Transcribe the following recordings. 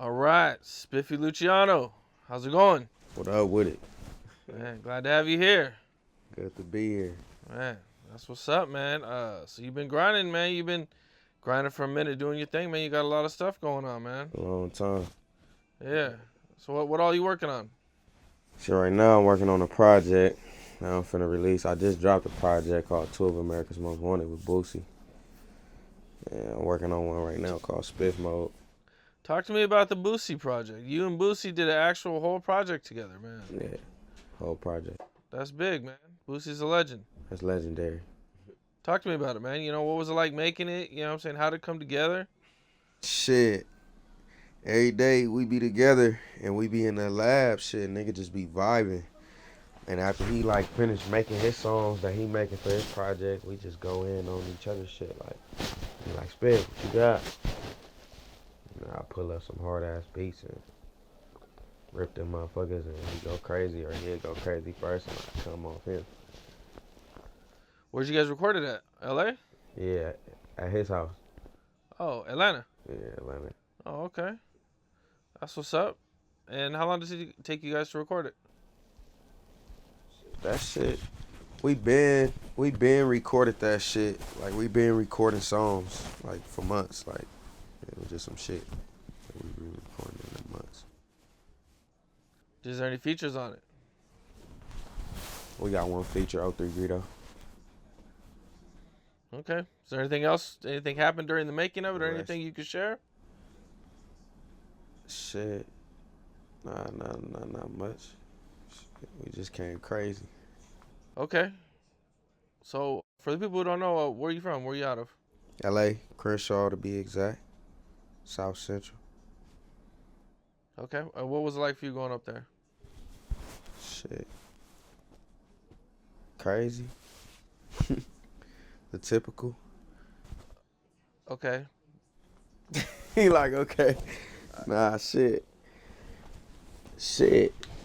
All right, Spiffie Luciano, how's it going? What up with it? Man, glad to have you here. Good to be here. Man, that's what's up, man. So you've been grinding, man. You've been grinding for a minute, doing your thing, man. You got a lot of stuff going on, man. A long time. Yeah. So what all you working on? So right now I'm working on a project. Now I'm finna release. I just dropped a project called Two of America's Most Wanted with Boosie. And I'm working on one right now called Spiff Mode. Talk to me about the Boosie project. You and Boosie did an actual whole project together, man. Yeah, whole project. That's big, man. Boosie's a legend. That's legendary. Talk to me about it, man. You know, what was it like making it? You know what I'm saying? How'd it come together? Shit. Every day we be together and we be in the lab, shit, nigga just be vibing. And after he like finished making his songs that he making for his project, we just go in on each other's shit. Like Spiff, what you got? And I pull up some hard ass beats and rip them motherfuckers and he go crazy, or he'll go crazy first and I come off him. Where'd you guys record it at? LA? Yeah, at his house. Oh, Atlanta. Yeah, Atlanta. Oh, okay. That's what's up. And how long does it take you guys to record it? That shit, we been recorded that shit. Like we been recording songs like for months. Like it was just some shit that we been recording in months. Is there any features on it? We got one feature, 03 Greedo. Okay. Is there anything else? Anything happened during the making of it, or Rest. anything you could share? Shit, not much. Shit, we just came crazy. Okay. So for the people who don't know, where are you from? Where are you out of? L.A., Crenshaw to be exact. South Central. Okay. What was it like for you going up there? Shit. Crazy. The typical. Okay. He like, okay. Nah, shit.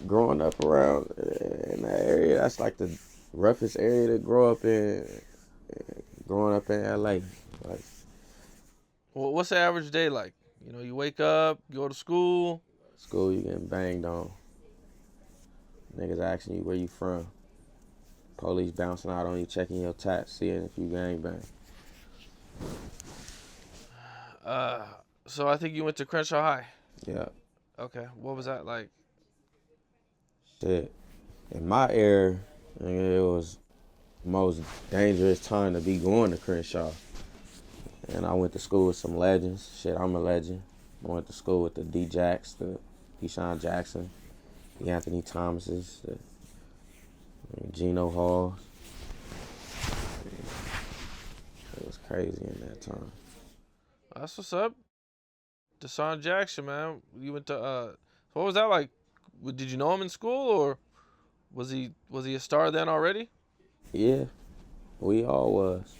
Growing up around in that area, that's like the roughest area to grow up in. Growing up in LA. Like, Well, what's the average day like? You know, you wake up, go to school. school, you getting banged on. Niggas asking you where you from. Police bouncing out on you, checking your tats, seeing if you gangbang. So I think you went to Crenshaw High. Yeah. Okay. What was that like? Shit. In my era, nigga, it was the most dangerous time to be going to Crenshaw. And I went to school with some legends. Shit, I'm a legend. I went to school with the D-Jacks, the Deshaun Jackson, the Anthony Thomases, the Geno Halls. It was crazy in that time. That's what's up. Deshaun Jackson, man. You went to what was that like? Did you know him in school, or was he a star then already? Yeah, we all was.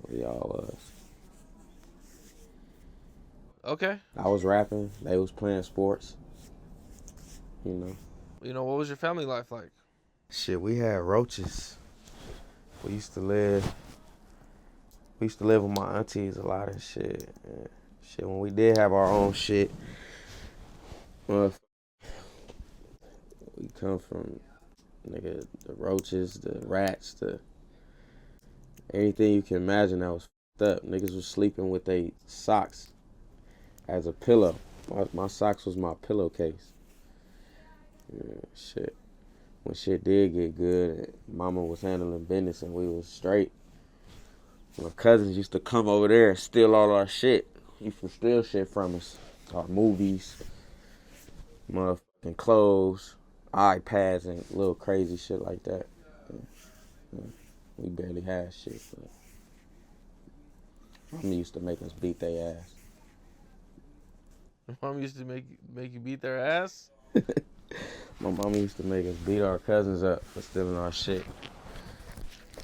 We all was. Okay. I was rapping. They was playing sports. You know. You know, what was your family life like? Shit, we had roaches. We used to live with my aunties a lot and shit. And shit, when we did have our own shit, we come from, nigga, the roaches, the rats, the anything you can imagine that was fucked up. Niggas was sleeping with their socks as a pillow. My socks was my pillowcase. Yeah, shit. When shit did get good, mama was handling business and we was straight. My cousins used to come over there and steal all our shit. Used to steal shit from us. Our movies, motherfucking clothes, iPads, and little crazy shit like that. Yeah. We barely had shit, but mama used to make us beat their ass. Your mom used to make you beat their ass? My mama used to make us beat our cousins up for stealing our shit.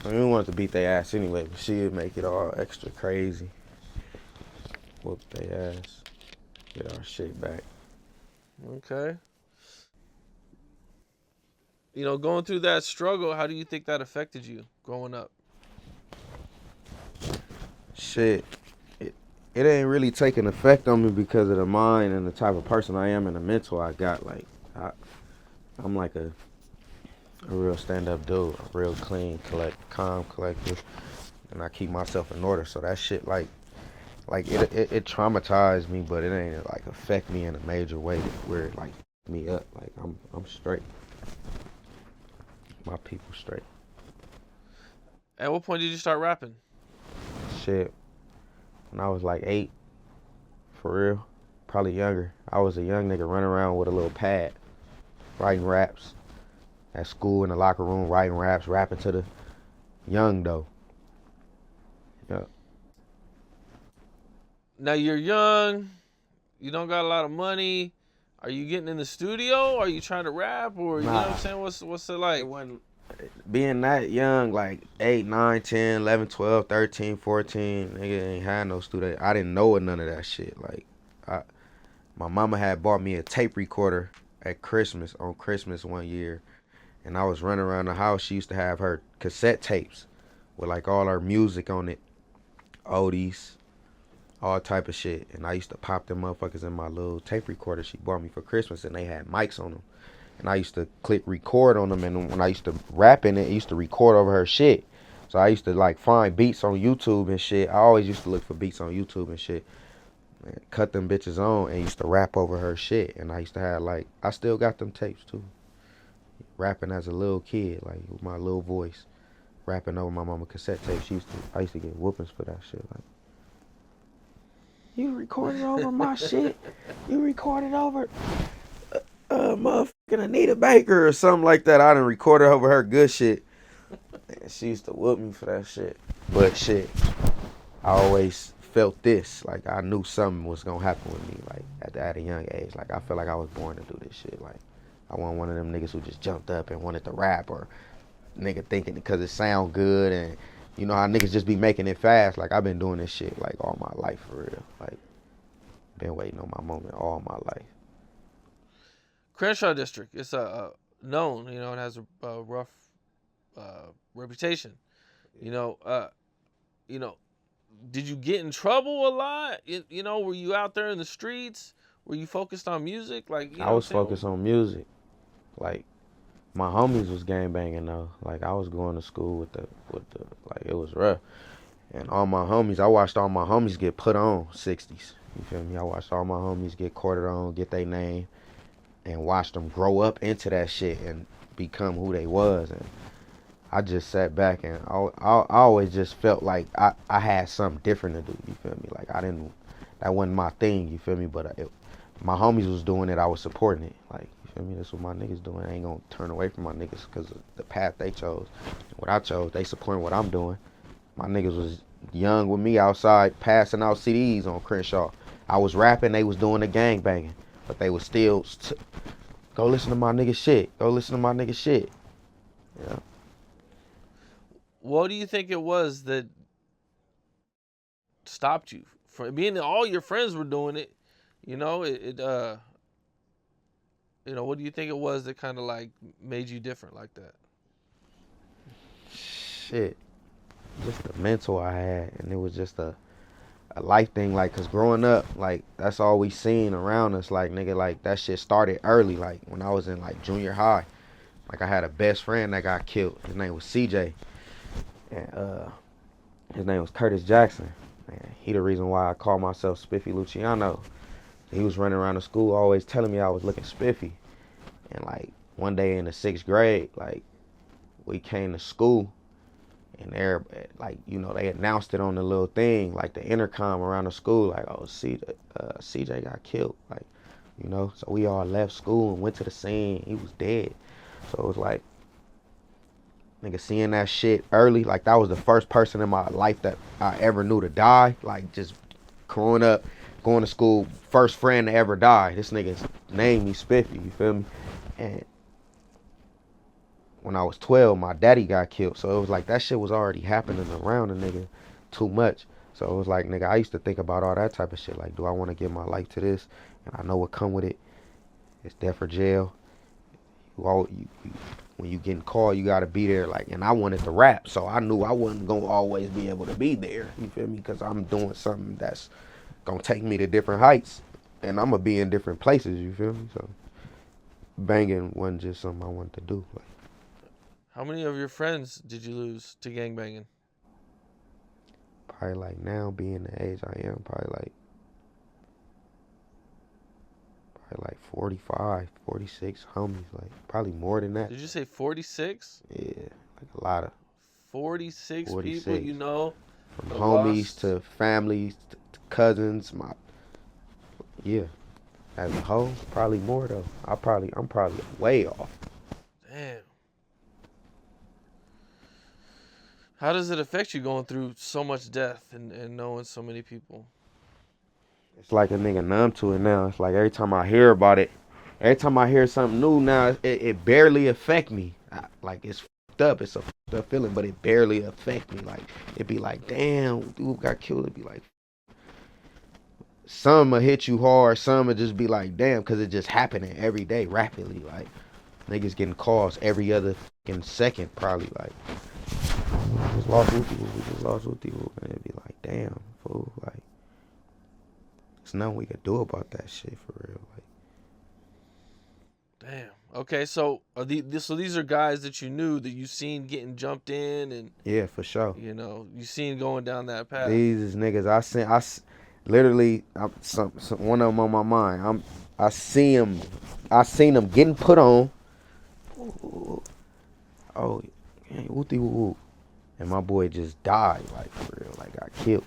I mean, we wanted to beat their ass anyway, but she would make it all extra crazy. Whoop their ass. Get our shit back. Okay. You know, going through that struggle, how do you think that affected you growing up? Shit. it ain't really taking effect on me because of the mind and the type of person I am and the mental I got. Like, I'm like a real stand-up dude, a real clean, calm, collective, and I keep myself in order. So that shit, like it traumatized me, but it ain't like affect me in a major way where it like me up. Like I'm straight. My people straight. At what point did you start rapping? Shit, when I was like 8, for real, probably younger. I was a young nigga running around with a little pad, writing raps at school in the locker room, writing raps, rapping to the young though. Yeah. Now you're young, you don't got a lot of money. Are you getting in the studio? Are you trying to rap, or you know what I'm saying? What's it like? It wasn't being that young, like 8, 9, 10, 11, 12, 13, 14, nigga ain't had no studio. I didn't know none of that shit. Like, my mama had bought me a tape recorder at Christmas, on Christmas one year, and I was running around the house. She used to have her cassette tapes with like all her music on it, oldies, all type of shit. And I used to pop them motherfuckers in my little tape recorder she bought me for Christmas, and they had mics on them. And I used to click record on them, and when I used to rap in it, I used to record over her shit. So I used to like find beats on YouTube and shit. I always used to look for beats on YouTube and shit, and cut them bitches on, and used to rap over her shit. And I used to have like, I still got them tapes too. Rapping as a little kid, like with my little voice, rapping over my mama cassette tape. I used to get whoopings for that shit. Like, you recorded over my shit. You recorded over motherfucking Anita Baker or something like that. I done recorded over her good shit. And she used to whoop me for that shit. But shit, I always felt this. Like, I knew something was gonna happen with me, like at a young age. Like, I felt like I was born to do this shit. Like, I wasn't one of them niggas who just jumped up and wanted to rap, or nigga thinking because it sound good, and you know how niggas just be making it fast. Like, I've been doing this shit like all my life, for real. Like, been waiting on my moment all my life. Crenshaw District, it's known, you know, it has a rough reputation. You know, did you get in trouble a lot? You know, were you out there in the streets? Were you focused on music? Like, you know, I was focused on music. Like, my homies was gangbanging though. Like, I was going to school with the like, it was rough. And all my homies, I watched all my homies get put on 60s. You feel me? I watched all my homies get courted on, get their name, and watched them grow up into that shit and become who they was. And I just sat back, and I always just felt like I had something different to do. You feel me? Like, that wasn't my thing. You feel me? But my homies was doing it. I was supporting it. Like, you feel me? That's what my niggas doing. I ain't gonna turn away from my niggas because of the path they chose. What I chose, they supporting what I'm doing. My niggas was young with me outside passing out CDs on Crenshaw. I was rapping, they was doing the gang banging, but they was still go listen to my nigga shit. Go listen to my nigga shit. Yeah. what do you think it was that stopped you from being that all your friends were doing it? You know, you know, what do you think it was that kind of like made you different like that? Shit. Just the mental I had, and it was just a life thing, like, cause growing up, like, that's all we seen around us, like, nigga, like, that shit started early, like, when I was in, like, junior high. Like, I had a best friend that got killed. His name was CJ, and his name was Curtis Jackson. And he the reason why I call myself Spiffie Luciano. He was running around the school always telling me I was looking spiffy. And, like, one day in the 6th grade, like, we came to school, and like, you know, they announced it on the little thing, like the intercom around the school, like, oh, CJ got killed, like, you know. So we all left school and went to the scene. He was dead. So it was like, nigga, seeing that shit early, like, that was the first person in my life that I ever knew to die. Like, just growing up, going to school, first friend to ever die. This nigga named me Spiffy, you feel me? And when I was 12, my daddy got killed. So it was like, that shit was already happening around a nigga too much. So it was like, nigga, I used to think about all that type of shit. Like, do I want to give my life to this? And I know what come with it. It's death or jail. When you getting called, you got to be there. Like, and I wanted to rap, so I knew I wasn't going to always be able to be there. You feel me? Because I'm doing something that's gonna take me to different heights, and I'm gonna be in different places. You feel me? So banging wasn't just something I wanted to do. Like, How many of your friends did you lose to gangbanging? probably like now being the age I am, probably like 45, 46 homies, like probably more than that. Did you say 46? Yeah, like a lot of 46 people 46. you know From that homies lost? to families to cousins. Yeah, as a whole, probably more though. I'm probably way off. Damn. How does it affect you going through so much death and knowing so many people? It's like a nigga numb to it now. It's like every time I hear about it, every time I hear something new now, it barely affect me. Like it's fucked up. It's a fucked up feeling, but it barely affect me. Like it be like, damn, dude got killed. It be like, some will hit you hard. Some will just be like, damn, because it just happening every day rapidly. Like niggas getting calls every other fucking second, probably. Like we just lost Uti. We just lost Uti. And it be like, damn, fool. Like there's nothing we could do about that shit for real. Like, Damn. Okay, so these are guys that you knew that you seen getting jumped in and yeah, for sure. you know you seen going down that path. These is niggas literally one of them on my mind. I seen them getting put on. Oh, whoopty whoop. And my boy just died, like for real, like got killed.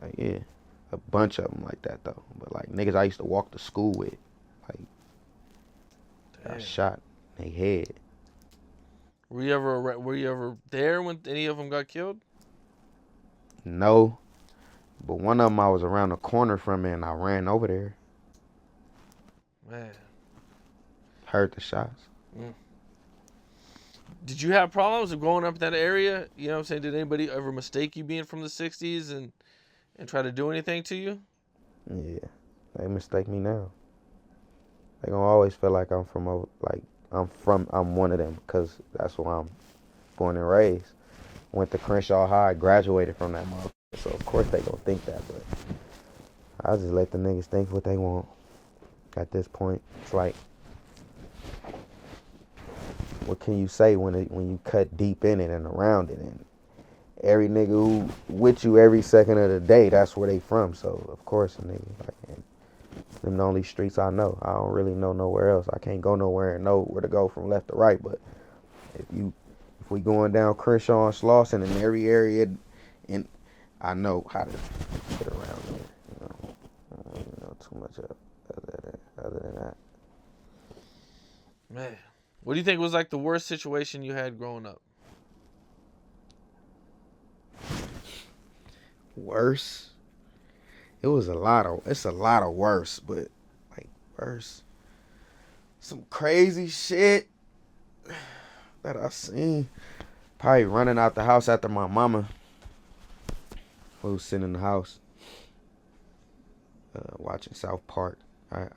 Like yeah, a bunch of them like that though. But like niggas I used to walk to school with, like got shot in their head. Were you ever there when any of them got killed? No, but one of them I was around the corner from it and I ran over there. Man. Heard the shots. Did you have problems of growing up in that area? You know what I'm saying? Did anybody ever mistake you being from the 60s and try to do anything to you? Yeah, they mistake me now. They gonna always feel like I'm one of them because that's where I'm born and raised. Went to Crenshaw High, graduated from that motherfucker. So of course they gonna think that, but I just let the niggas think what they want. At this point, it's like, what can you say when you cut deep in it and around it, and every nigga who with you every second of the day, that's where they from. So of course, a nigga like, them the only streets I know. I don't really know nowhere else. I can't go nowhere and know where to go from left to right. But if we going down Crenshaw and Slauson in every area, and I know how to get around there. You know, I don't even know too much other than that. Man, what do you think was like the worst situation you had growing up? Worse? It's a lot of worse, but like worse. Some crazy shit that I seen. Probably running out the house after my mama was sitting in the house watching South Park. I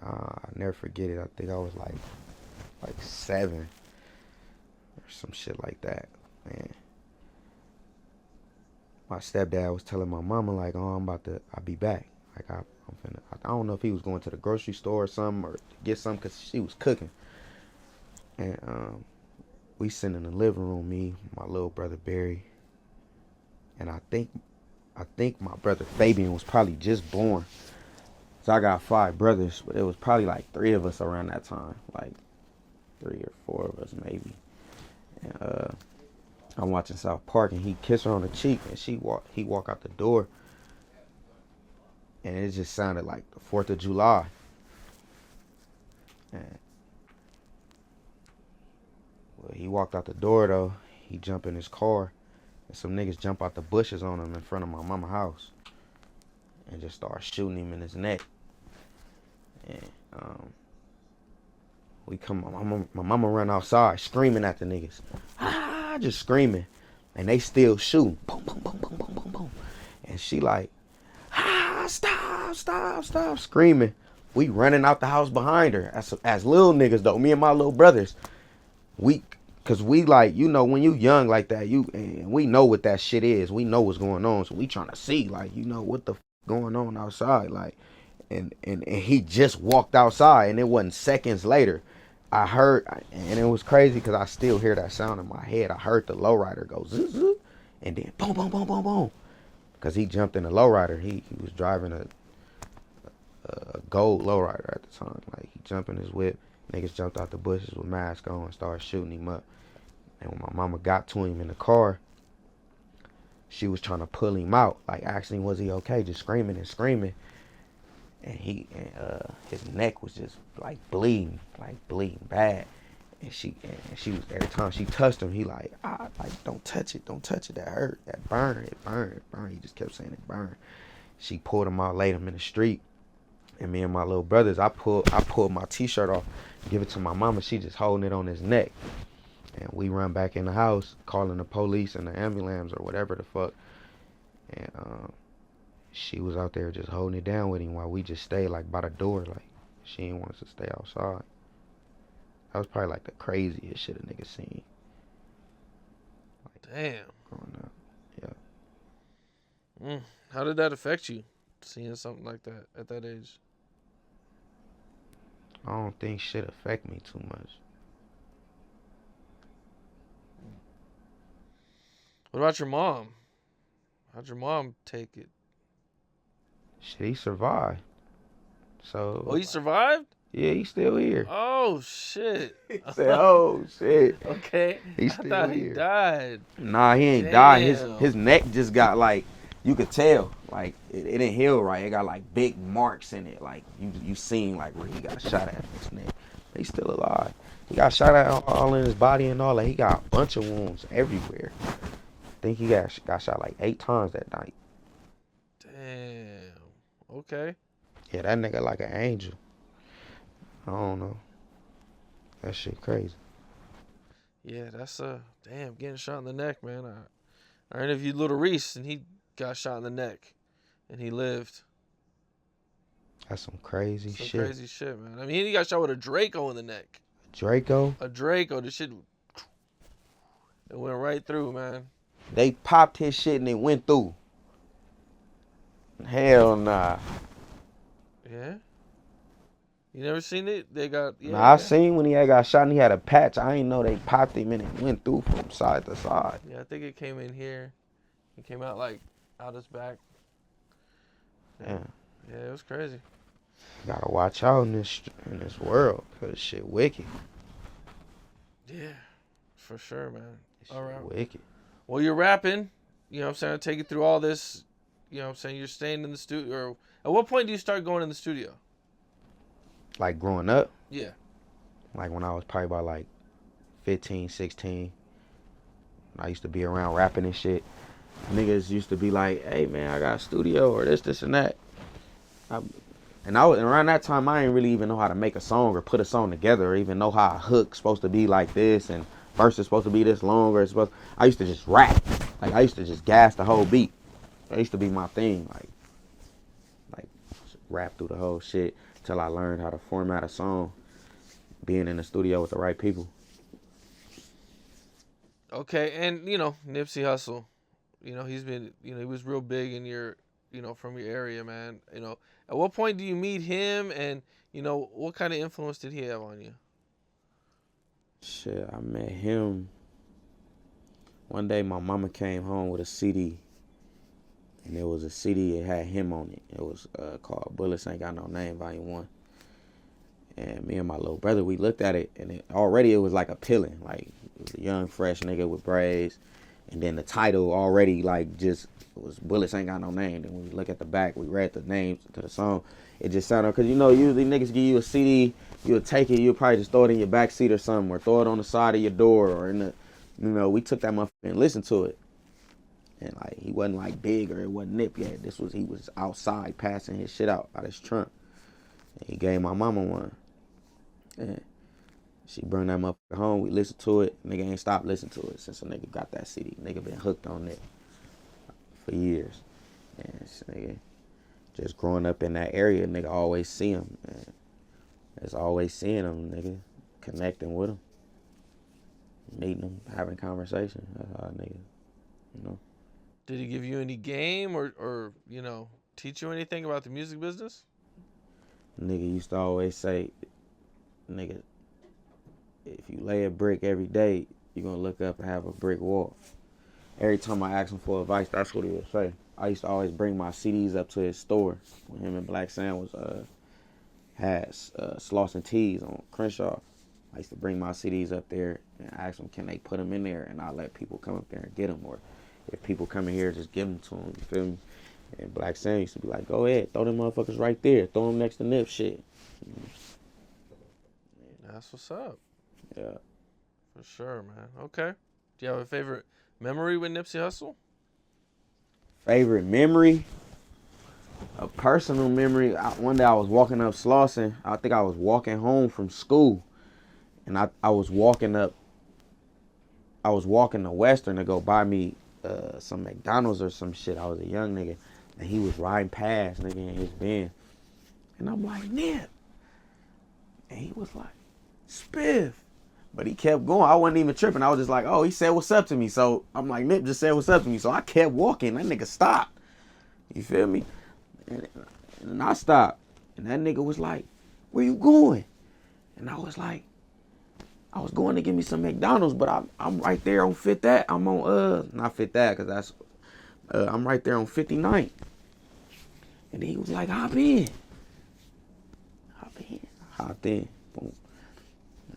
never forget it. I think I was like 7 or some shit like that. Man, my stepdad was telling my mama like, "Oh, I'll be back." Like I don't know if he was going to the grocery store or something or get something because she was cooking. And we sitting in the living room, me, my little brother Barry, and I think my brother Fabian was probably just born. So I got 5 brothers, but it was probably like 3 of us around that time, like 3 or 4 of us maybe. And I'm watching South Park, and he kissed her on the cheek, and he walk out the door, and it just sounded like the 4th of July. And well, he walked out the door though. He jumped in his car, and some niggas jump out the bushes on him in front of my mama's house, and just start shooting him in his neck. And my mama run outside screaming at the niggas, just screaming, and they still shooting, boom, boom, boom, boom, boom, boom, boom, and she like, stop, screaming. We running out the house behind her as little niggas though, me and my little brothers, cause we like, you know, when you young like that, and we know what that shit is, we know what's going on, so we trying to see like, you know, what the going on outside? Like, and he just walked outside, and it wasn't seconds later. I heard, and it was crazy because I still hear that sound in my head. I heard the lowrider go zzz, zzz, and then boom, boom, boom, boom, boom. Because he jumped in the lowrider. He was driving a gold lowrider at the time. Like, he jumped in his whip. Niggas jumped out the bushes with masks on and started shooting him up. And when my mama got to him in the car, she was trying to pull him out. Like, asking him, was he okay? Just screaming and screaming. And his neck was just like bleeding bad. And she was, every time she touched him, he like don't touch it, that hurt, that burn, it burn. He just kept saying it burn. She pulled him out, laid him in the street, and me and my little brothers, I pulled my t-shirt off, give it to my mama. She just holding it on his neck, and we run back in the house, calling the police and the ambulance or whatever the fuck, and she was out there just holding it down with him while we just stayed like by the door. Like, she didn't want us to stay outside. That was probably like the craziest shit a nigga seen. Like, damn. Growing up, yeah. How did that affect you, seeing something like that at that age? I don't think shit affect me too much. What about your mom? How'd your mom take it? Shit, he survived. So. Oh, he survived? Yeah, he's still here. Oh, shit. He said, oh, shit. Okay. He's still I thought here. He died. Nah, he ain't died. His neck just got like, you could tell, like, it didn't heal right. It got like big marks in it. Like, you seen like where he got shot at in his neck. He's still alive. He got shot at all in his body and all that. He got a bunch of wounds everywhere. I think he got shot like 8 times that night. Damn. Okay. Yeah, that nigga like an angel. I don't know. That shit crazy. Yeah, that's damn, getting shot in the neck, man. I interviewed Little Reese and he got shot in the neck and he lived. That's some crazy shit. Crazy shit, man. I mean, he got shot with a Draco in the neck. Draco? A Draco. The shit, it went right through, man. They popped his shit and it went through. Hell nah. Yeah? You never seen it? They got... Yeah, nah, I seen when he had got shot and he had a patch. I ain't know they popped him and it went through from side to side. Yeah, I think it came in here. It came out like out his back. Yeah. Yeah, it was crazy. Gotta watch out in this world, cause shit wicked. Yeah, for sure, man. All right. Wicked. Well, you're rapping. You know what I'm saying? Take it through all this. You know what I'm saying? You're staying in the studio. Or at what point do you start going in the studio? Like growing up? Yeah. Like when I was probably about like 15, 16. I used to be around rapping and shit. Niggas used to be like, hey man, I got a studio or this and that. And around that time, I didn't really even know how to make a song or put a song together or even know how a hook's supposed to be like this and verse is supposed to be this long or I used to just rap. Like I used to just gas the whole beat. That used to be my thing. Like rap through the whole shit till I learned how to format a song, being in the studio with the right people. Okay, and you know, Nipsey Hussle, you know, he's been, you know, he was real big in your, you know, from your area, man. You know, at what point do you meet him and, you know, what kind of influence did he have on you? Shit, I met him. One day my mama came home with a CD. And it was a CD, it had him on it. It was called Bullets Ain't Got No Name, Volume 1. And me and my little brother, we looked at it, and it was like appealing. Like, it was a young, fresh nigga with braids. And then the title already, like, just, it was Bullets Ain't Got No Name. And when we look at the back, we read the names to the song. It just sounded, because, you know, usually niggas give you a CD, you'll take it, you'll probably just throw it in your back seat or something, or throw it on the side of your door, or in the, you know, we took that motherfucker and listened to it. And like he wasn't like big or it wasn't Nip yet. He was outside passing his shit out his trunk. And he gave my mama one. And she brought that motherfucker home. We listened to it. Nigga ain't stopped listening to it since a nigga got that CD. Nigga been hooked on it for years. And this nigga just growing up in that area, nigga always see him. And just always seeing him, nigga. Connecting with him. Meeting him, having conversation. That's how nigga, you know. Did he give you any game or you know, teach you anything about the music business? Nigga used to always say, nigga, if you lay a brick every day, you're gonna look up and have a brick wall. Every time I asked him for advice, that's what he would say. I used to always bring my CDs up to his store when him and Black Sam was had Sloss and Tees on Crenshaw. I used to bring my CDs up there and ask them, can they put them in there? And I let people come up there and get them. Or if people come in here, just give them to them. You feel me? And Black Sam used to be like, go ahead, throw them motherfuckers right there. Throw them next to Nip shit. That's what's up. Yeah. For sure, man. Okay. Do you have a favorite memory with Nipsey Hussle? Favorite memory? A personal memory. One day I was walking up Slauson. I think I was walking home from school. And I was walking to Western to go buy me some McDonald's or some shit. I was a young nigga. And he was riding past, nigga, in his van. And I'm like, Nip. And he was like, Spiff. But he kept going. I wasn't even tripping. I was just like, oh, he said what's up to me. So I'm like, Nip just said what's up to me. So I kept walking. That nigga stopped. You feel me? And I stopped. And that nigga was like, where you going? And I was like, I was going to get me some McDonald's, but I'm right there on Fifth Ave. I'm on, not Fifth Ave, because that's, I'm right there on 59th. And he was like, hop in. Hopped in. Boom.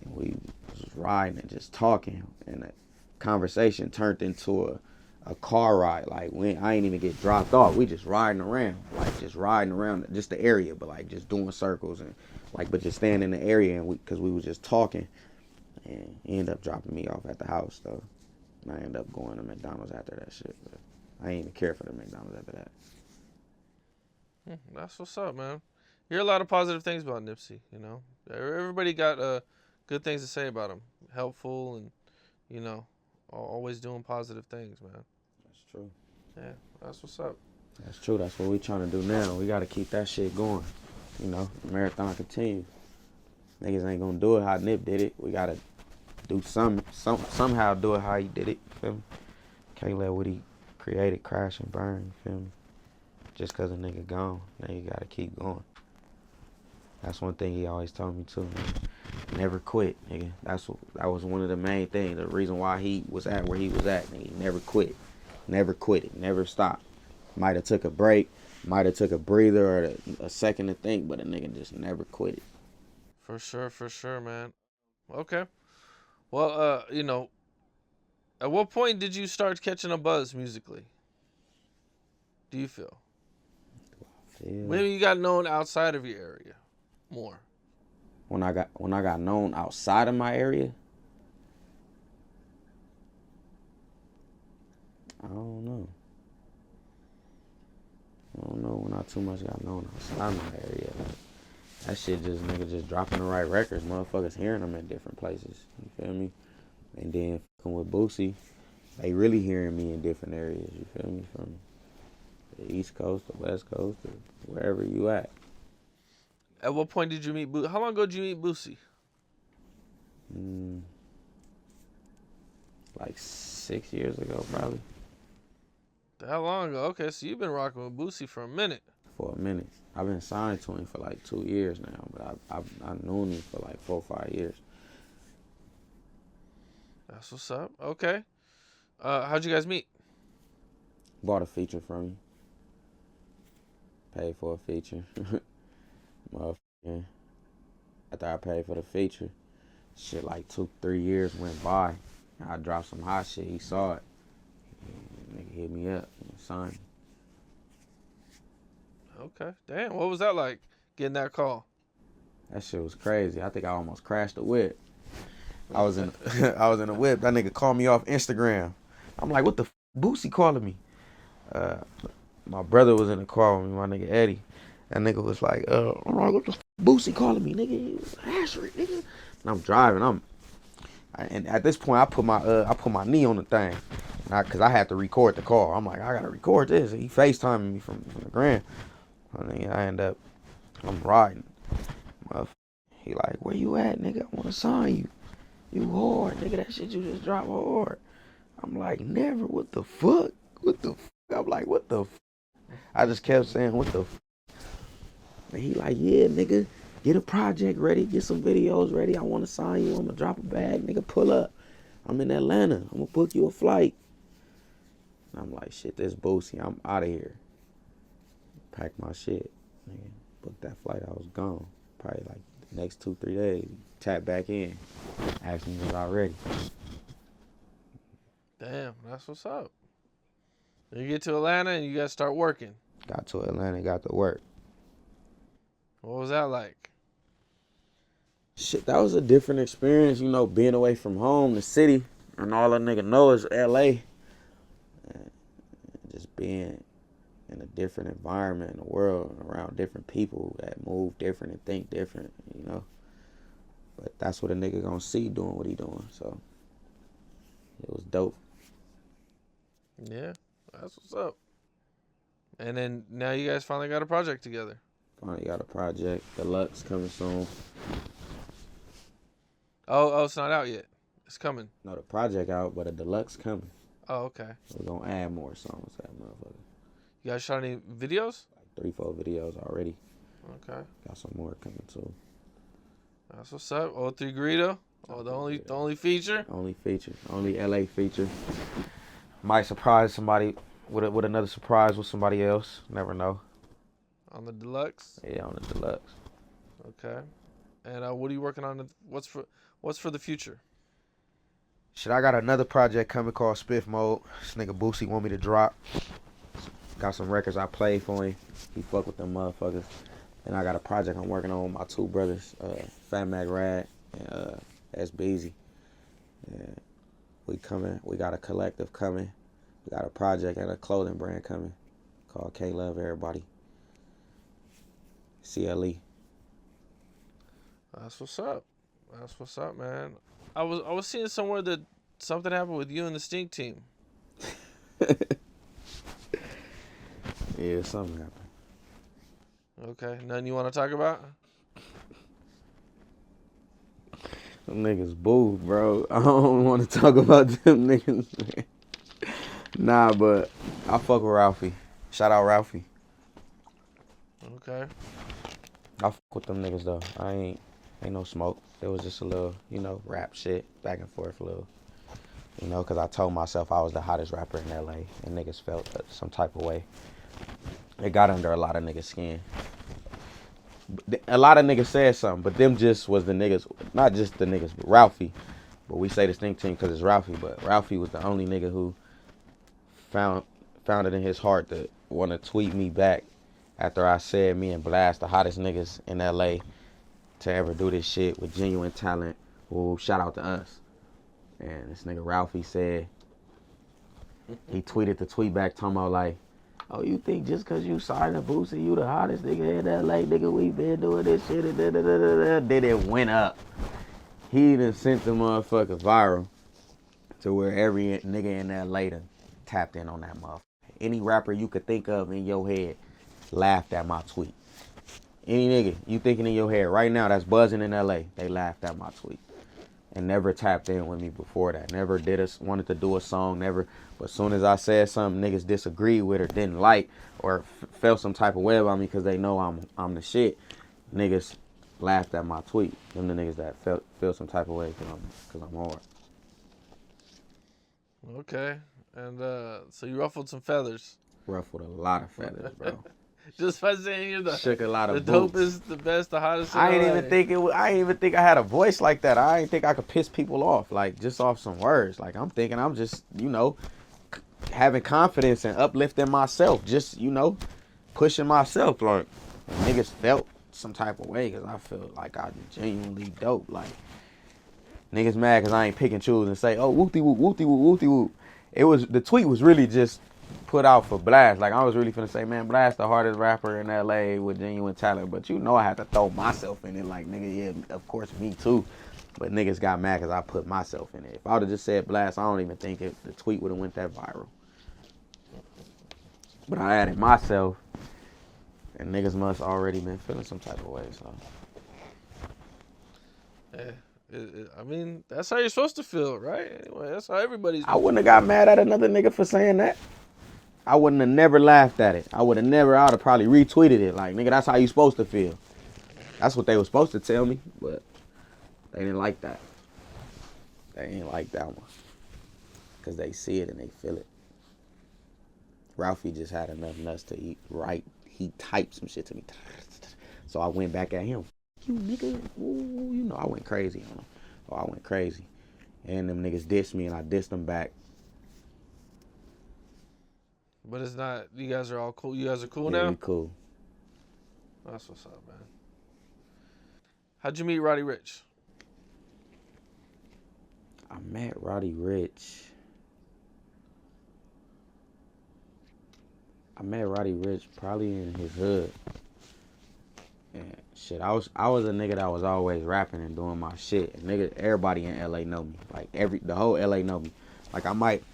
And we was riding and just talking. And the conversation turned into a car ride. Like, I ain't even get dropped off. We just riding around. Like, just riding around just the area, but like just doing circles. And like, but just staying in the area. And because we was just talking. And he ended up dropping me off at the house, though. And I ended up going to McDonald's after that shit. But I ain't even care for the McDonald's after that. That's what's up, man. You hear a lot of positive things about Nipsey, you know. Everybody got good things to say about him. Helpful and, you know, always doing positive things, man. That's true. Yeah, that's what's up. That's true. That's what we trying to do now. We got to keep that shit going. You know, the marathon continues. Niggas ain't going to do it how Nip did it. We got to do somehow do it how he did it. You feel me? Can't let what he created crash and burn. You feel me? Just because a nigga gone. Now you got to keep going. That's one thing he always told me too, nigga. Never quit, nigga. That was one of the main things. The reason why he was at where he was at, nigga. He never quit. Never quit it. Never stopped. Might have took a break. Might have took a breather or a second to think, but a nigga just never quit it. For sure, man. Okay. Well, you know, at what point did you start catching a buzz musically? Do you feel? Maybe you got known outside of your area more. When I got known outside of my area, I don't know when I too much got known outside my area. That shit just, nigga, just dropping the right records. Motherfuckers hearing them in different places. You feel me? And then fucking with Boosie, they really hearing me in different areas. You feel me? From the East Coast, the West Coast, or wherever you at. At what point did you meet Boosie? How long ago did you meet Boosie? Like 6 years ago, probably. That long ago? Okay, so you've been rocking with Boosie for a minute. For a minute. I've been signed to him for like 2 years now, but I've known him for like 4 or 5 years. That's what's up. Okay. How'd you guys meet? Bought a feature from him. Paid for a feature. Motherfucker. After I paid for the feature, shit like 2-3 years went by. I dropped some hot shit. He saw it. Nigga hit me up and signed me. Okay. Damn, what was that like, getting that call? That shit was crazy. I think I almost crashed the whip. I was in a whip. That nigga called me off Instagram. I'm like, what the f***? Boosie calling me. My brother was in the car with me, my nigga Eddie. That nigga was like, I'm like, what the f***? Boosie calling me, nigga. Ashford, nigga. And I'm driving. And at this point, I put my knee on the thing. Because I had to record the call. I'm like, I got to record this. He FaceTiming me from the Grand. I end up, I'm riding. He like, where you at, nigga? I want to sign you. You hard, nigga. That shit you just dropped hard. I'm like, never. What the fuck? I'm like, what the fuck? I just kept saying, what the f? And he like, yeah, nigga, get a project ready, get some videos ready. I want to sign you. I'm gonna drop a bag, nigga. Pull up. I'm in Atlanta. I'm gonna book you a flight. And I'm like, shit, this Boosie. I'm out of here. Pack my shit. Nigga, booked that flight. I was gone. Probably like the next 2-3 days. Tap back in. Asked me was I ready. Damn, that's what's up. You get to Atlanta and you gotta start working. Got to Atlanta, got to work. What was that like? Shit, that was a different experience, you know, being away from home, the city, and all a nigga know is LA. And just being in a different environment in the world, around different people that move different and think different, you know. But that's what a nigga gonna see doing what he doing, so it was dope. Yeah, that's what's up. And then now you guys finally got a project together. Finally got a project, Deluxe coming soon. Oh, it's not out yet. It's coming. No, the project out, but a Deluxe coming. Oh, okay. We're gonna add more songs to that motherfucker. You guys shot any videos? Like 3-4 videos already. Okay. Got some more coming too. That's what's up. O3 Greedo. Oh, the only feature. Only feature. Only LA feature. Might surprise somebody with another surprise with somebody else. Never know. On the Deluxe. Yeah, on the Deluxe. Okay. And what are you working on? What's for the future? Shit, I got another project coming called Spiff Mode. This nigga Boosie want me to drop. Got some records I played for him. He fuck with them motherfuckers. And I got a project I'm working on with my two brothers, Fat Mac Rad and S Beezy. And we coming. We got a collective coming. We got a project and a clothing brand coming called K Love Everybody. CLE. That's what's up. That's what's up, man. I was seeing somewhere that something happened with you and the Stink Team. Yeah, something happened. Okay, nothing you want to talk about? Them niggas boo, bro. I don't want to talk about them niggas, man. Nah, but I fuck with Ralphie. Shout out Ralphie. Okay. I fuck with them niggas though. I ain't no smoke. It was just a little, you know, rap shit, back and forth a little. You know, because I told myself I was the hottest rapper in LA, and niggas felt some type of way. It got under a lot of niggas' skin. A lot of niggas said something, but them just was the niggas, not just the niggas, but Ralphie. But we say the Stink Team because it's Ralphie, but Ralphie was the only nigga who found it in his heart to want to tweet me back after I said me and Blast, the hottest niggas in LA to ever do this shit with genuine talent. Well, shout out to us. And this nigga Ralphie said, he tweeted the tweet back talking about like, oh, you think just because you signed a Boosie, you the hottest nigga in LA, nigga, we been doing this shit, and then it went up. He done sent the motherfucker viral to where every nigga in LA done tapped in on that motherfucker. Any rapper you could think of in your head laughed at my tweet. Any nigga you thinking in your head right now that's buzzing in LA, they laughed at my tweet. And never tapped in with me before that. Never wanted to do a song, never. But as soon as I said something niggas disagreed with or didn't like or felt some type of way about me because they know I'm the shit, niggas laughed at my tweet. Them the niggas that feel some type of way because I'm hard. Okay. And so you ruffled some feathers. Ruffled a lot of feathers, bro. Just by saying you're shook a lot of the boots. dopest, the best, the hottest. I ain't even think I had a voice like that. I ain't think I could piss people off, like just off some words. Like I'm thinking I'm just, you know, having confidence and uplifting myself, just, you know, pushing myself. Like niggas felt some type of way because I feel like I'm genuinely dope. Like niggas mad because I ain't pick and choose and say, oh, whoopty whoop, whoopty whoop, whoopty whoop. The tweet was really just put out for Blast. Like I was really finna say, man, Blast the hardest rapper in LA with genuine talent. But you know I had to throw myself in it. Like, nigga, yeah, of course me too. But niggas got mad because I put myself in it. If I would have just said Blast, I don't even think the tweet would have went that viral. But I added myself, and niggas must already been feeling some type of way. So. Yeah. I mean, that's how you're supposed to feel, right? Anyway, that's how everybody's. I wouldn't have got mad at another nigga for saying that. I wouldn't have never laughed at it. I would have probably retweeted it. Like, nigga, that's how you supposed to feel. That's what they were supposed to tell me, but they didn't like that. They ain't like that one. Because they see it and they feel it. Ralphie just had enough nuts to write. He typed some shit to me. So I went back at him. You nigga. Ooh, you know, I went crazy on him. Oh, I went crazy. And them niggas dissed me and I dissed them back. But it's not, you guys are all cool. You guys are cool Yeah, now? we cool. That's what's up, man. How'd you meet Roddy Ricch? I met Roddy Ricch. Probably in his hood. And shit, I was a nigga that was always rapping and doing my shit. And nigga, everybody in LA know me. Like the whole LA know me. Like I might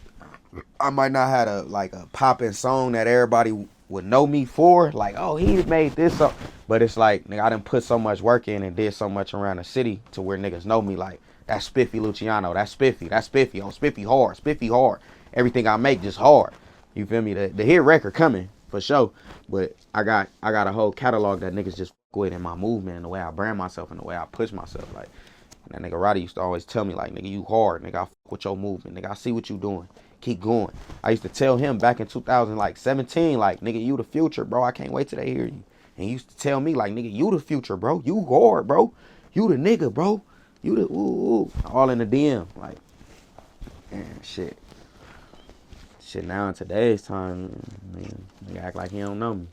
not have a popping song that everybody would know me for. Like, oh, he made this up. But it's like, nigga, I done put so much work in and did so much around the city to where niggas know me. Like, that's Spiffie Luciano. That's Spiffie. Oh, Spiffie hard. Everything I make just hard. You feel me? The hit record coming for sure. But I got a whole catalog that niggas just fuck with in my movement and the way I brand myself and the way I push myself. Like, that nigga Roddy used to always tell me, like, nigga, you hard. Nigga, I fuck with your movement. Nigga, I see what you doing. Keep going. I used to tell him back in 2017, like, nigga, you the future, bro. I can't wait till they hear you. And he used to tell me, like, nigga, you the future, bro. You hard, bro. You the nigga, bro. You the ooh. All in the DM. Like, man, shit. Shit, now in today's time, man, nigga act like he don't know me.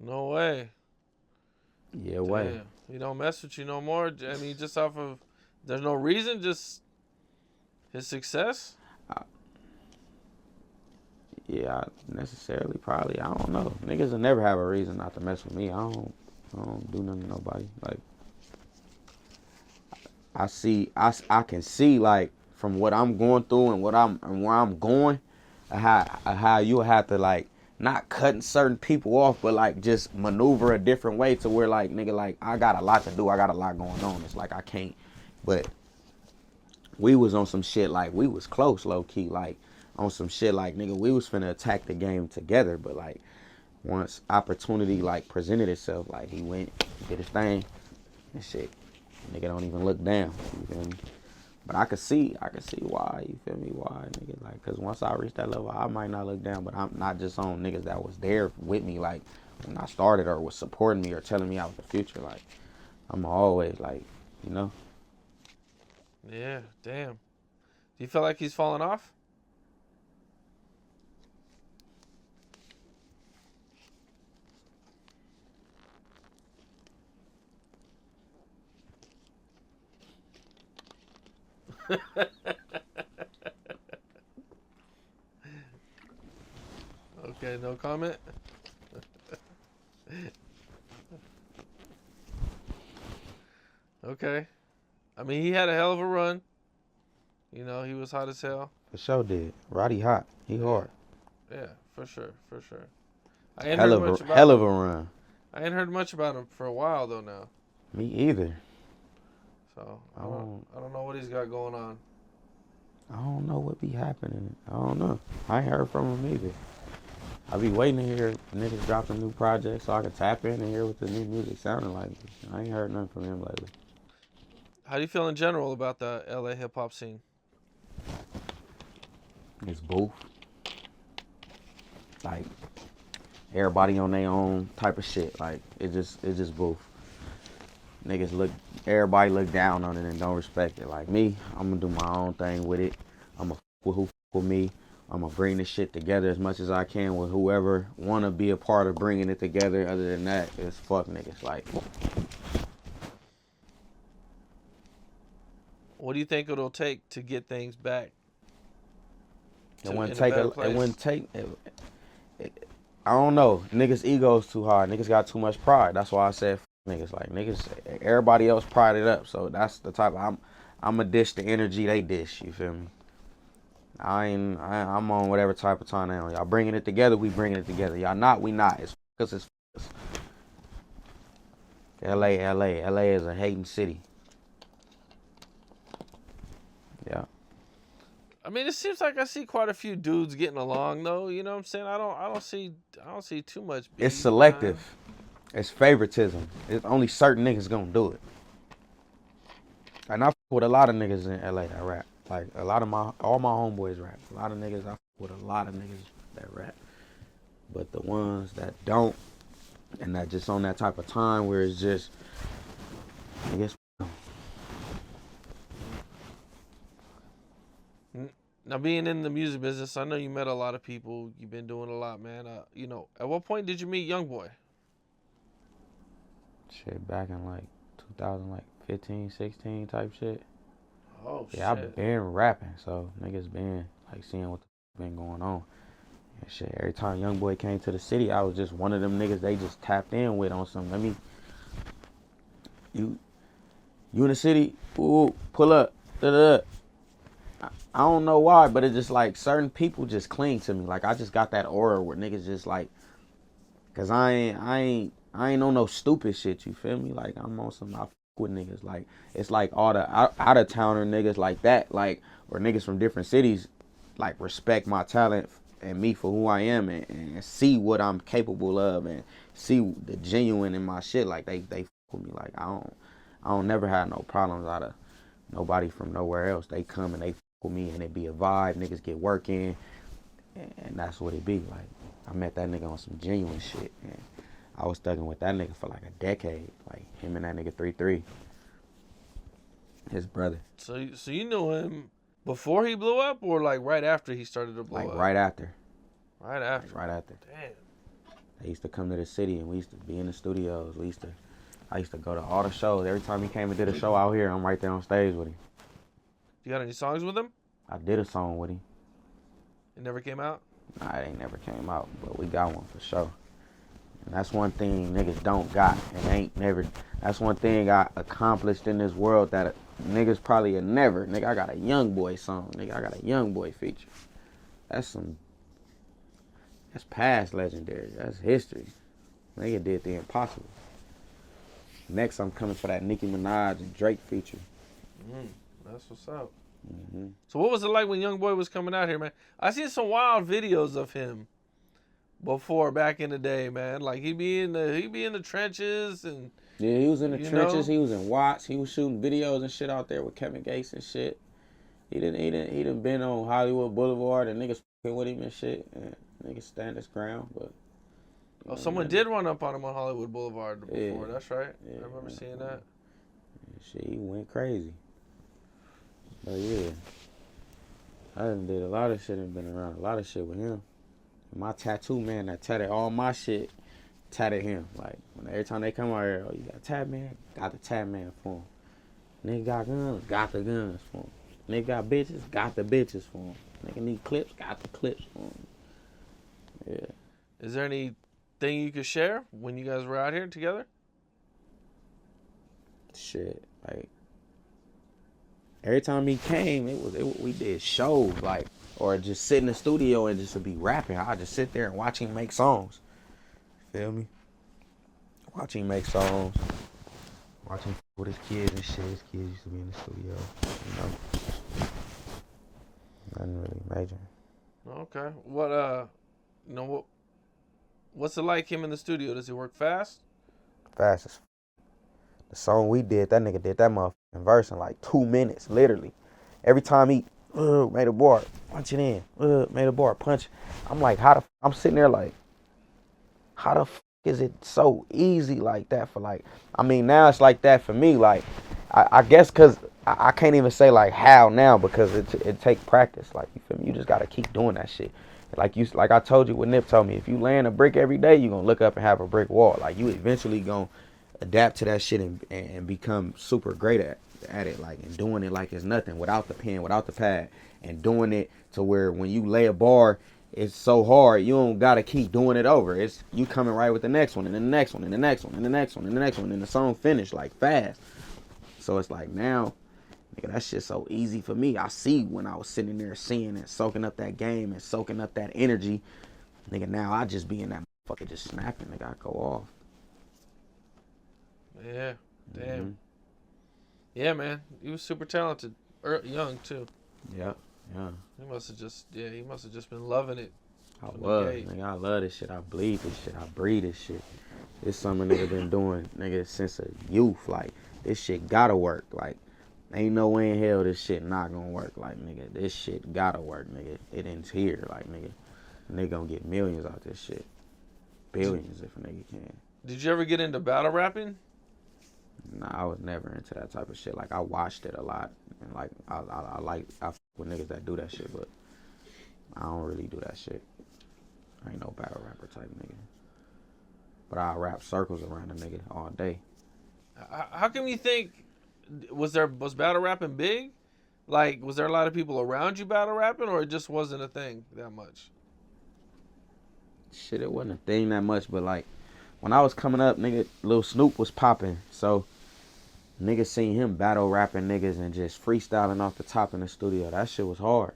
No way. Yeah, Damn. way. He don't mess with you no more? I mean, just off of, there's no reason, just his success? Yeah, necessarily, probably. I don't know. Niggas will never have a reason not to mess with me. I don't do nothing to nobody. Like, I can see, like, from what I'm going through and where I'm going, how you have to, like, not cutting certain people off, but like just maneuver a different way to where, like, nigga, like, I got a lot to do. I got a lot going on. It's like I can't. But we was on some shit, like, we was close, low key, like, on some shit, like, nigga, we was finna attack the game together. But like, once opportunity, like, presented itself, like, he went, did his thing, and shit. Nigga don't even look down. You feel me? But I could see why, you feel me, why, nigga, like, because once I reach that level, I might not look down, but I'm not just on niggas that was there with me, like, when I started or was supporting me or telling me out the future, like, I'm always, like, you know? Yeah, damn. Do you feel like he's falling off? Okay, no comment? Okay. I mean, he had a hell of a run. You know, he was hot as hell. For sure did. Roddy hot. He hard. Yeah, for sure. I ain't Hell heard of much a about hell him. of a run. I ain't heard much about him for a while though now. Me either. So I don't know what he's got going on. I don't know what be happening. I don't know. I ain't heard from him either. I be waiting to hear niggas drop a new project so I can tap in and hear what the new music sounding like. I ain't heard nothing from him lately. How do you feel in general about the LA hip hop scene? It's booth. Like, everybody on their own type of shit. Like, it's just booth. Everybody look down on it and don't respect it. Like me, I'm gonna do my own thing with it. I'm gonna with who with me. I'm gonna bring this shit together as much as I can with whoever wanna be a part of bringing it together. Other than that, it's fuck niggas. Like, What do you think it'll take to get things back? It wouldn't take. I don't know. Niggas' egos too hard. Niggas got too much pride. That's why I said niggas. Like, niggas, everybody else prided up. So that's the type of, I'm a dish the energy they dish. You feel me? I'm on whatever type of time they on. Y'all bringing it together, we bringing it together. Y'all not, we not. It's us, it's us. LA is a hating city. Yeah. I mean, it seems like I see quite a few dudes getting along though. You know what I'm saying? I don't see too much beef. It's selective. It's favoritism. It's only certain niggas gonna do it. And I fuck with a lot of niggas in LA that rap. Like a lot of all my homeboys rap. A lot of niggas I fuck with a lot of niggas that rap. But the ones that don't, and that just on that type of time where it's just, I guess. Now, being in the music business, I know you met a lot of people. You've been doing a lot, man. At what point did you meet Youngboy? Shit, back in like 2015, 16 type shit. Oh, shit. Yeah, I've been rapping, so niggas been like seeing what the been going on. And shit, every time Youngboy came to the city, I was just one of them niggas they just tapped in with on some, you in the city, ooh, pull up, da-da-da. I don't know why, but it's just like certain people just cling to me. Like I just got that aura where niggas just like, cause I ain't on no stupid shit. You feel me? Like I'm on some I fuck with niggas. Like it's like all the out of towner niggas like that, like or niggas from different cities, like respect my talent and me for who I am and see what I'm capable of and see the genuine in my shit. Like they fuck with me. Like I don't never have no problems out of nobody from nowhere else. They come and they fuck with me and it be a vibe. Niggas get work in, and that's what it be. Like I met that nigga on some genuine shit, and I was thugging with that nigga for like a decade. Like him and that nigga 3-3, his brother. So you knew him before he blew up, or like right after he started to blow up? Like right after. Right after. Right after. Damn. They used to come to the city and we used to be in the studios. I used to go to all the shows. Every time he came and did a show out here, I'm right there on stage with him. You got any songs with him? I did a song with him. It never came out? Nah, it ain't never came out, but we got one for sure. And that's one thing niggas don't got and ain't never. That's one thing I accomplished in this world that niggas probably have never. Nigga, I got a Youngboy song. Nigga, I got a Youngboy feature. That's past legendary. That's history. Nigga did the impossible. Next, I'm coming for that Nicki Minaj and Drake feature. That's what's up. Mm-hmm. So what was it like when Youngboy was coming out here, man? I seen some wild videos of him before back in the day, man. Like he be in the trenches and yeah, he was in the trenches. He was in Watts. He was shooting videos and shit out there with Kevin Gates and shit. He done been on Hollywood Boulevard and niggas fucking with him and shit. And niggas stand his ground, but. Someone did run up on him on Hollywood Boulevard before. Yeah. That's right. Yeah, I remember seeing that. Shit, he went crazy. But yeah, I done did a lot of shit and been around a lot of shit with him. My tattoo man that tatted all my shit, tatted him. Like, every time they come out here, oh, you got a tat man? Got the tat man for him. Nigga got guns? Got the guns for him. Nigga got bitches? Got the bitches for him. Nigga need clips? Got the clips for him. Yeah. Is there anything you could share when you guys were out here together? Shit, like every time he came, we did shows, like, or just sit in the studio and just to be rapping. I just sit there and watch him make songs. Feel me? Watch him make songs. Watch him with his kids and shit. His kids used to be in the studio, you know. Nothing really major. Okay. What's it like him in the studio? Does he work fast? Fast as the song we did, that nigga did that motherfucking verse in like 2 minutes, literally. Every time he made a bar, punch it in. Made a bar, punch. I'm like, I'm sitting there like, how the fuck is it so easy like that for like, I mean, now it's like that for me. Like, I guess because I can't even say like how now because it take practice. Like, you feel me? You just got to keep doing that shit. Like I told you what Nip told me, if you laying a brick every day, you're going to look up and have a brick wall. Like, you eventually going to adapt to that shit and become super great at it, like, and doing it like it's nothing, without the pen, without the pad, and doing it to where when you lay a bar, it's so hard, you don't gotta keep doing it over. It's you coming right with the next one, and the next one, and the next one, and the next one, and the next one, and the song finished like fast. So it's like now, nigga, that shit's so easy for me. I see when I was sitting there seeing and soaking up that game and soaking up that energy, nigga, now I just be in that motherfucker just snapping, nigga, I go off. Yeah, damn. Mm-hmm. Yeah, man, he was super talented, young too. Yep. Yeah. He must have just been loving it. I from the was, gate. nigga. I love this shit. I bleed this shit. I breathe this shit. It's something a nigga been doing, nigga, since a youth. Like, this shit gotta work. Like, ain't no way in hell this shit not gonna work. Like, nigga, this shit gotta work, nigga. It ends here. Like, nigga gonna get millions out this shit. Billions if a nigga can. Did you ever get into battle rapping? Nah, I was never into that type of shit. Like, I watched it a lot. And, like, I fuck with niggas that do that shit, but I don't really do that shit. I ain't no battle rapper type nigga. But I rap circles around a nigga all day. How come you think was battle rapping big? Like, was there a lot of people around you battle rapping, or it just wasn't a thing that much? Shit, it wasn't a thing that much, but like when I was coming up, nigga, Lil Snoop was popping, so niggas seen him battle rapping niggas and just freestyling off the top in the studio. That shit was hard.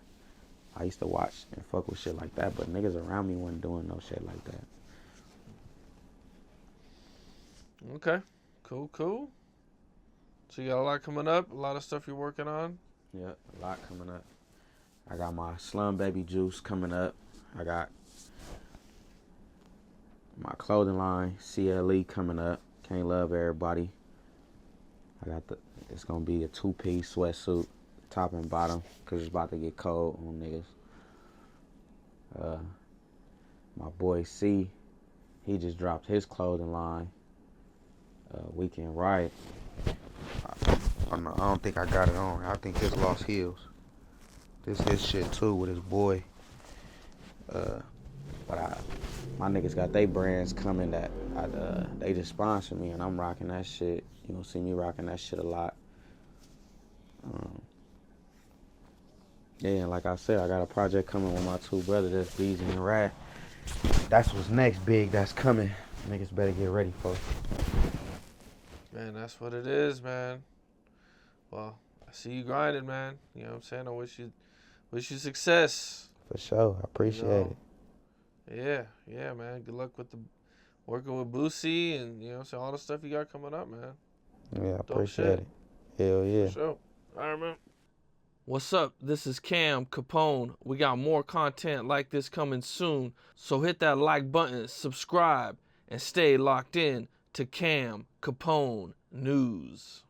I used to watch and fuck with shit like that, but niggas around me wasn't doing no shit like that. Okay, cool. So you got a lot coming up, a lot of stuff you're working on. Yeah, a lot coming up. I got my Slum Baby Juice coming up. I got my clothing line, CLE, coming up. Can't Love Everybody. It's gonna be a 2-piece sweatsuit, top and bottom, cause it's about to get cold on niggas. My boy C, he just dropped his clothing line. Weekend Riot. I don't think I got it on. I think this Lost Hills. This his shit too with his boy. But my niggas got they brands coming that they just sponsor me, and I'm rocking that shit. You gonna see me rocking that shit a lot. Yeah, and like I said, I got a project coming with my two brothers, that's Beezy and Rad. That's what's next big that's coming. Niggas better get ready for it. Man, that's what it is, man. Well, I see you grinding, man. You know what I'm saying? I wish you success. For sure, I appreciate it. Yeah, man. Good luck with working with Boosie and, you know what I'm saying, all the stuff you got coming up, man. Yeah, I appreciate it. Hell yeah. For sure. All right, man. What's up? This is Cam Capone. We got more content like this coming soon, so hit that like button, subscribe, and stay locked in to Cam Capone News.